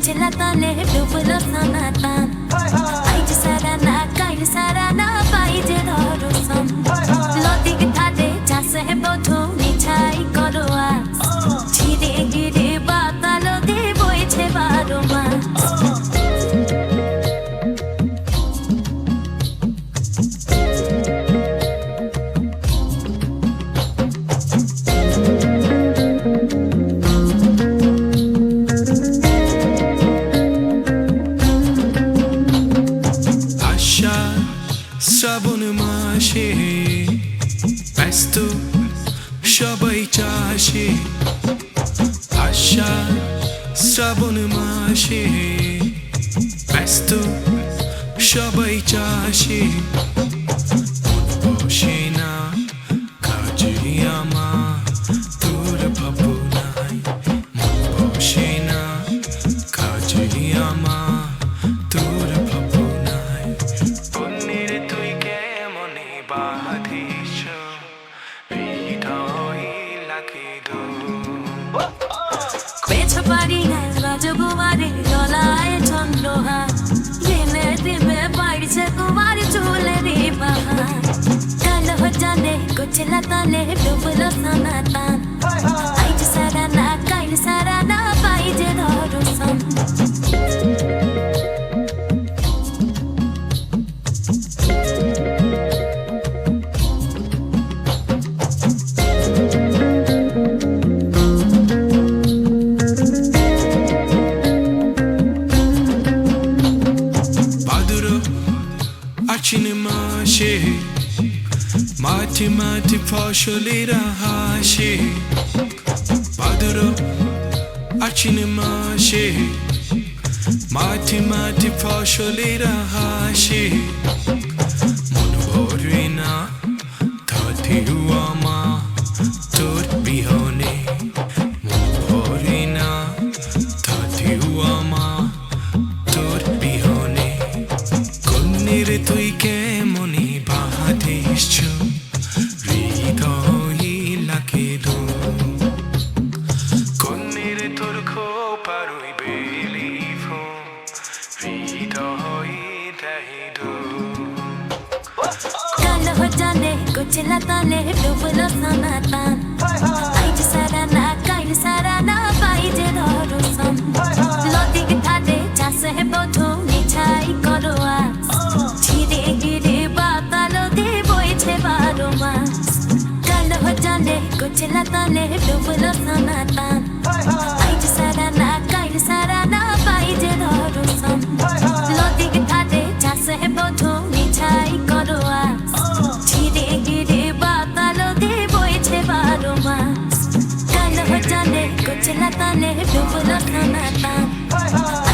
Kuchila tale dubulo sanatan Aij sarana kail sarana paije dhoro sam Lodik thade jase bodhu nichai koro as Chire gire batalo de boiche baro mas শ্রাবণ মাসে ব্যস্ত সবাই চাষে আশা শ্রাবণ মাসে ব্যস্ত সবাই চাষে বসে না কাজে আমার তোর ভাবনায় মন বসে না কাজে আমার তোর ভাবনায় বন্যের তুই কেমনে বাঁধিস হৃদয় লাগে পেছো পারি না রাজকুমারী গলায় চন্দ্রহার দিনে দিনে বাড়ছে কুমার চুলেরই বাহার কালো জানে কুচলা তলে ডুবলো সনাতন আইজ সারানা কাইল সারানা পাইজে ধরো সম আশ্বিন মাসে মাঠে মাঠে ফসলেরা হাসে ভাদ্র আশ্বিন মাসে মাঠে মাঠে ফসলেরা হাসে মন ভরে না তাতেও আমার তোর বিহনে মন ভরে না তাতেও আমার তোর বিহনে কন্যের তুই কেমনে বাঁধিস হৃদয় লাগে কন্যের তোর খোপার বেলি হৃদয় দেয় কালো জানে কুচলা তলে ডুবলো সনাতন আইজ সারানা কাইল সারানা পাইজে ধরো সম লদিক ধারে চাষে বধু নিছাই করো আস ছিড়ে গিরে বাতালো দে বইছে বারো মাস কালো জানে কুচলা তলে ডুবলো সনাতন আইজ সারানা কাইল সারানা পাইজে ধরো সম লদিক ধারে চাষে বধু নিছাই করো আস ছিড়ে গিরে বাতালো দে বইছে বারো মাস কালো জানে কুচলা তলে ডুবলো সনাতন